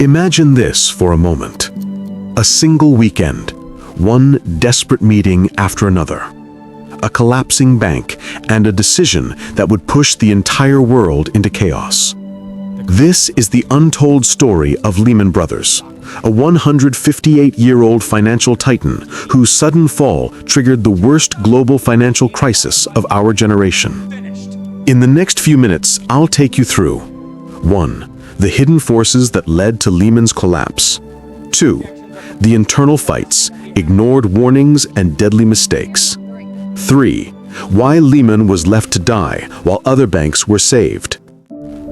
Imagine this for a moment. A single weekend, one desperate meeting after another. A collapsing bank and a decision that would push the entire world into chaos. This is the untold story of Lehman Brothers, a 158-year-old financial titan whose sudden fall triggered the worst global financial crisis of our generation. In the next few minutes, I'll take you through 1. The hidden forces that led to Lehman's collapse. 2. The internal fights, ignored warnings, and deadly mistakes. 3. Why Lehman was left to die while other banks were saved.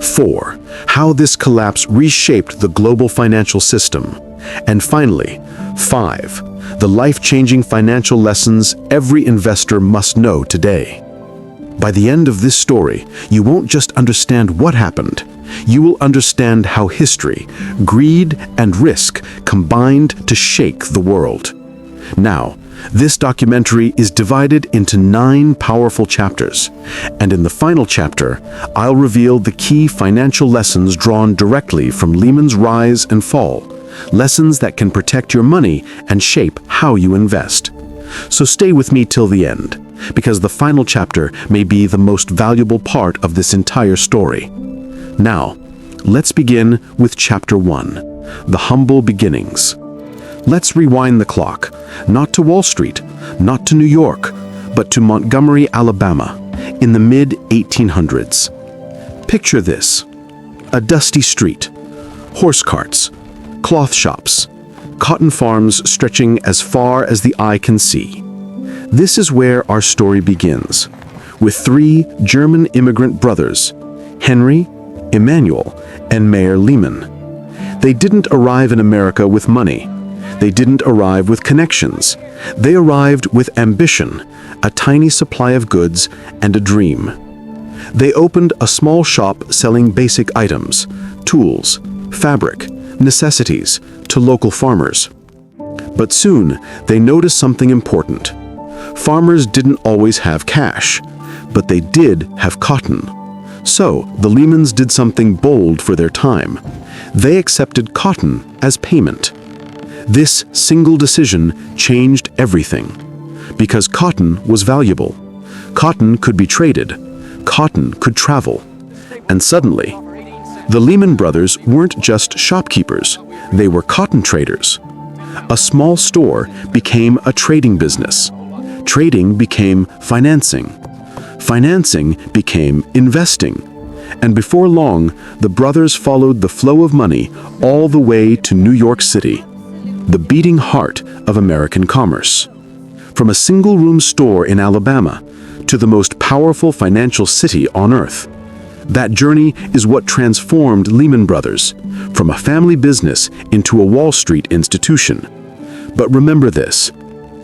4. How this collapse reshaped the global financial system. And finally, 5. The life-changing financial lessons every investor must know today. By the end of this story, you won't just understand what happened. You will understand how history, greed, and risk combined to shake the world. Now, this documentary is divided into 9 powerful chapters, and in the final chapter, I'll reveal the key financial lessons drawn directly from Lehman's rise and fall, lessons that can protect your money and shape how you invest. So stay with me till the end, because the final chapter may be the most valuable part of this entire story. Now, let's begin with Chapter 1, The Humble Beginnings. Let's rewind the clock, not to Wall Street, not to New York, but to Montgomery, Alabama, in the mid-1800s. Picture this: a dusty street, horse carts, cloth shops, cotton farms stretching as far as the eye can see. This is where our story begins, with 3 German immigrant brothers, Henry, Emmanuel, and Mayer Lehman. They didn't arrive in America with money. They didn't arrive with connections. They arrived with ambition, a tiny supply of goods, and a dream. They opened a small shop selling basic items, tools, fabric, necessities, to local farmers. But soon, they noticed something important. Farmers didn't always have cash, but they did have cotton. So, the Lehmans did something bold for their time. They accepted cotton as payment. This single decision changed everything. Because cotton was valuable. Cotton could be traded. Cotton could travel. And suddenly, the Lehman Brothers weren't just shopkeepers. They were cotton traders. A small store became a trading business. Trading became financing. Financing became investing. And before long, the brothers followed the flow of money all the way to New York City, the beating heart of American commerce. From a single-room store in Alabama to the most powerful financial city on earth. That journey is what transformed Lehman Brothers from a family business into a Wall Street institution. But remember this: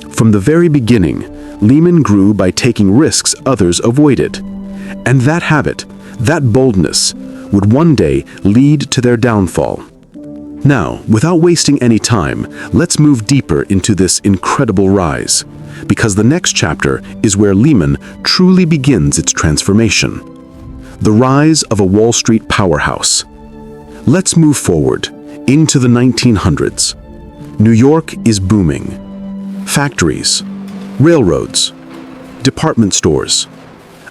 from the very beginning, Lehman grew by taking risks others avoided. And that habit, that boldness, would one day lead to their downfall. Now, without wasting any time, let's move deeper into this incredible rise, because the next chapter is where Lehman truly begins its transformation. The rise of a Wall Street powerhouse. Let's move forward into the 1900s. New York is booming. Factories, railroads, department stores.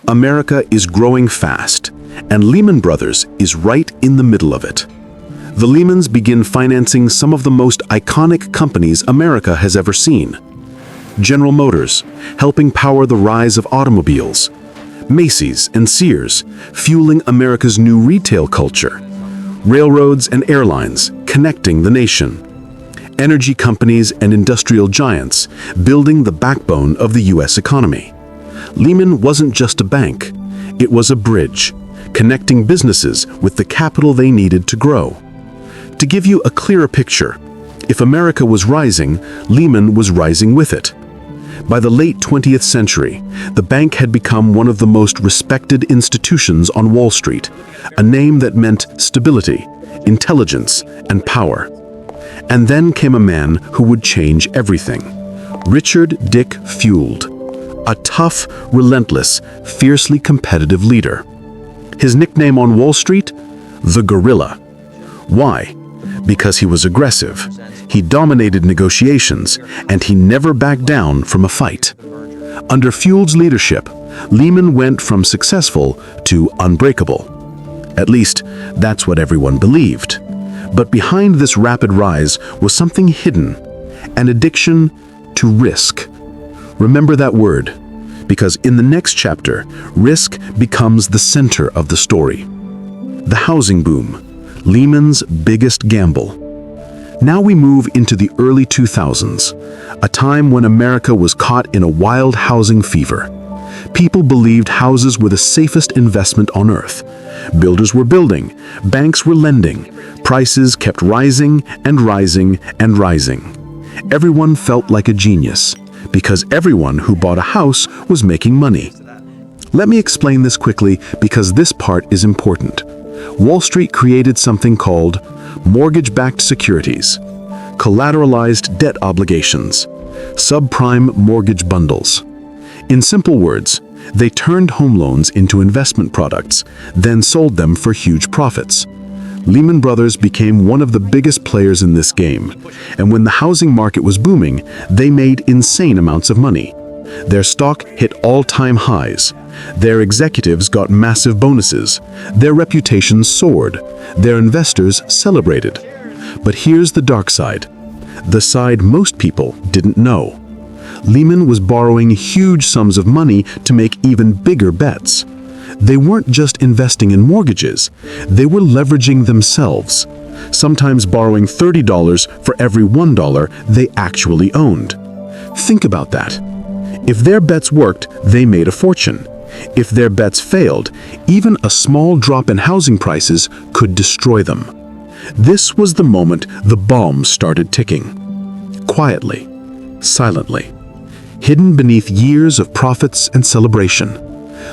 America is growing fast, and Lehman Brothers is right in the middle of it. The Lehmans begin financing some of the most iconic companies America has ever seen. General Motors, helping power the rise of automobiles. Macy's and Sears, fueling America's new retail culture. Railroads and airlines, connecting the nation. Energy companies and industrial giants, building the backbone of the U.S. economy. Lehman wasn't just a bank, it was a bridge, connecting businesses with the capital they needed to grow. To give you a clearer picture, if America was rising, Lehman was rising with it. By the late 20th century, the bank had become one of the most respected institutions on Wall Street, a name that meant stability, intelligence, and power. And then came a man who would change everything. Richard Dick Fuelled, a tough, relentless, fiercely competitive leader. His nickname on Wall Street? The Gorilla. Why? Because he was aggressive, he dominated negotiations, and he never backed down from a fight. Under Fuel's leadership, Lehman went from successful to unbreakable. At least, that's what everyone believed. But behind this rapid rise was something hidden, an addiction to risk. Remember that word, because in the next chapter, risk becomes the center of the story. The housing boom, Lehman's biggest gamble. Now we move into the early 2000s, a time when America was caught in a wild housing fever. People believed houses were the safest investment on earth. Builders were building, banks were lending, prices kept rising and rising and rising. Everyone felt like a genius, because everyone who bought a house was making money. Let me explain this quickly because this part is important. Wall Street created something called mortgage-backed securities, collateralized debt obligations, subprime mortgage bundles. In simple words, they turned home loans into investment products, then sold them for huge profits. Lehman Brothers became one of the biggest players in this game, and when the housing market was booming, they made insane amounts of money. Their stock hit all-time highs. Their executives got massive bonuses. Their reputations soared. Their investors celebrated. But here's the dark side. The side most people didn't know. Lehman was borrowing huge sums of money to make even bigger bets. They weren't just investing in mortgages. They were leveraging themselves, sometimes borrowing $30 for every $1 they actually owned. Think about that. If their bets worked, they made a fortune. If their bets failed, even a small drop in housing prices could destroy them. This was the moment the bombs started ticking. Quietly, silently, hidden beneath years of profits and celebration.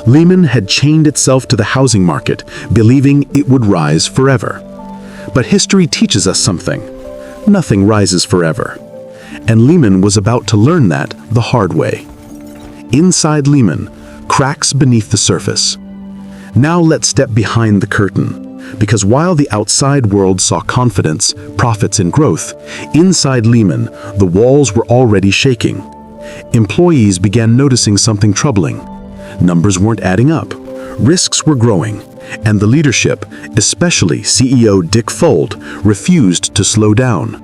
Lehman had chained itself to the housing market, believing it would rise forever. But history teaches us something. Nothing rises forever. And Lehman was about to learn that the hard way. Inside Lehman, cracks beneath the surface. Now let's step behind the curtain, because while the outside world saw confidence, profits, and growth, inside Lehman, the walls were already shaking. Employees began noticing something troubling. Numbers weren't adding up, risks were growing, and the leadership, especially CEO Dick Fuld, refused to slow down.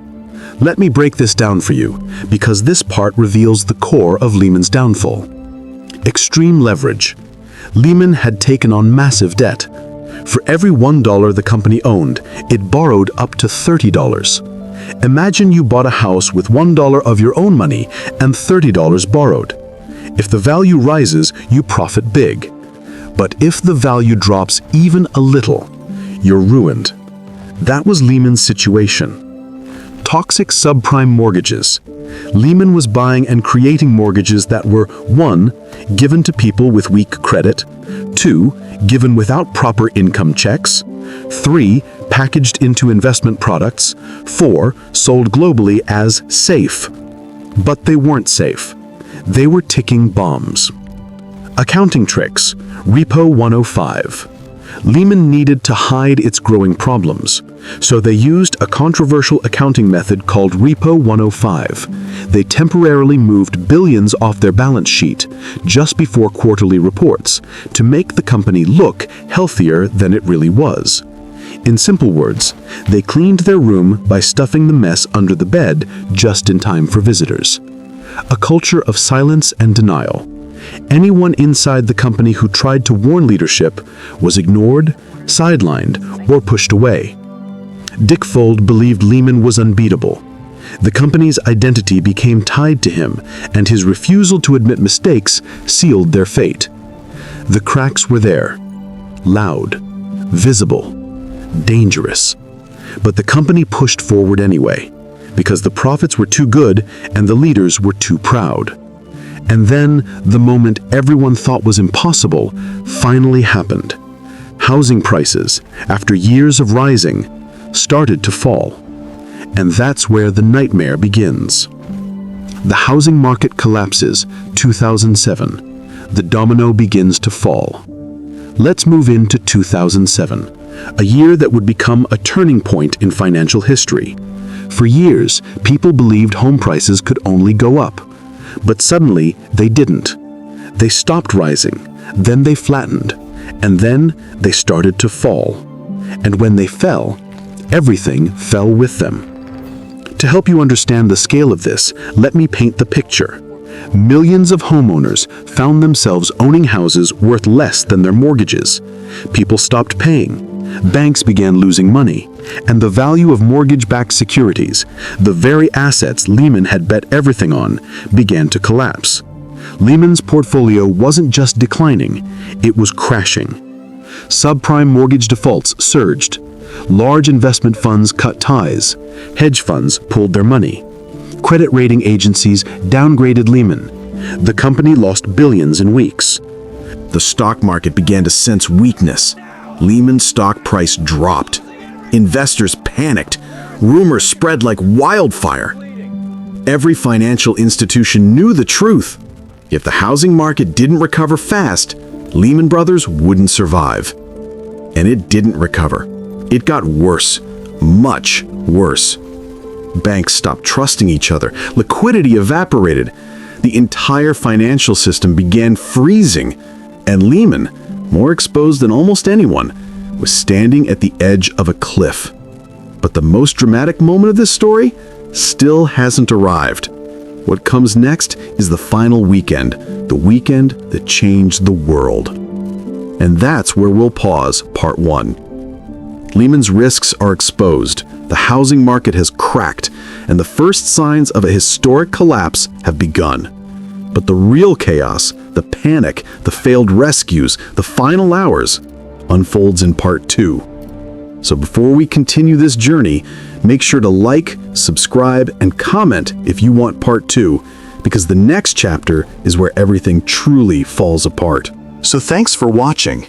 Let me break this down for you, because this part reveals the core of Lehman's downfall. Extreme leverage. Lehman had taken on massive debt. For every $1 the company owned, it borrowed up to $30. Imagine you bought a house with $1 of your own money and $30 borrowed. If the value rises, you profit big. But if the value drops even a little, you're ruined. That was Lehman's situation. Toxic subprime mortgages. Lehman was buying and creating mortgages that were 1. Given to people with weak credit, 2. Given without proper income checks, 3. Packaged into investment products, 4. Sold globally as safe. But they weren't safe. They were ticking bombs. Accounting tricks, Repo 105. Lehman needed to hide its growing problems, so they used a controversial accounting method called Repo 105. They temporarily moved billions off their balance sheet just before quarterly reports to make the company look healthier than it really was. In simple words, they cleaned their room by stuffing the mess under the bed just in time for visitors. A culture of silence and denial. Anyone inside the company who tried to warn leadership was ignored, sidelined, or pushed away. Dick Fuld believed Lehman was unbeatable. The company's identity became tied to him, and his refusal to admit mistakes sealed their fate. The cracks were there, loud, visible, dangerous. But the company pushed forward anyway, because the profits were too good and the leaders were too proud. And then, the moment everyone thought was impossible finally happened. Housing prices, after years of rising, started to fall. And that's where the nightmare begins. The housing market collapses, 2007. The domino begins to fall. Let's move into 2007, a year that would become a turning point in financial history. For years, people believed home prices could only go up. But suddenly, they didn't. They stopped rising, then they flattened, and then they started to fall. And when they fell, everything fell with them. To help you understand the scale of this, let me paint the picture. Millions of homeowners found themselves owning houses worth less than their mortgages. People stopped paying. Banks began losing money, and the value of mortgage-backed securities, the very assets Lehman had bet everything on, began to collapse. Lehman's portfolio wasn't just declining, it was crashing. Subprime mortgage defaults surged. Large investment funds cut ties. Hedge funds pulled their money. Credit rating agencies downgraded Lehman. The company lost billions in weeks. The stock market began to sense weakness. Lehman's stock price dropped. Investors panicked. Rumors spread like wildfire. Every financial institution knew the truth. If the housing market didn't recover fast, Lehman Brothers wouldn't survive. And it didn't recover. It got worse, much worse. Banks stopped trusting each other. Liquidity evaporated. The entire financial system began freezing. And Lehman, more exposed than almost anyone, was standing at the edge of a cliff. But the most dramatic moment of this story still hasn't arrived. What comes next is the final weekend, the weekend that changed the world. And that's where we'll pause part 1. Lehman's risks are exposed, the housing market has cracked, and the first signs of a historic collapse have begun. But the real chaos, the panic, the failed rescues, the final hours, unfolds in part 2. So before we continue this journey, make sure to like, subscribe, and comment if you want part 2, because the next chapter is where everything truly falls apart. So thanks for watching.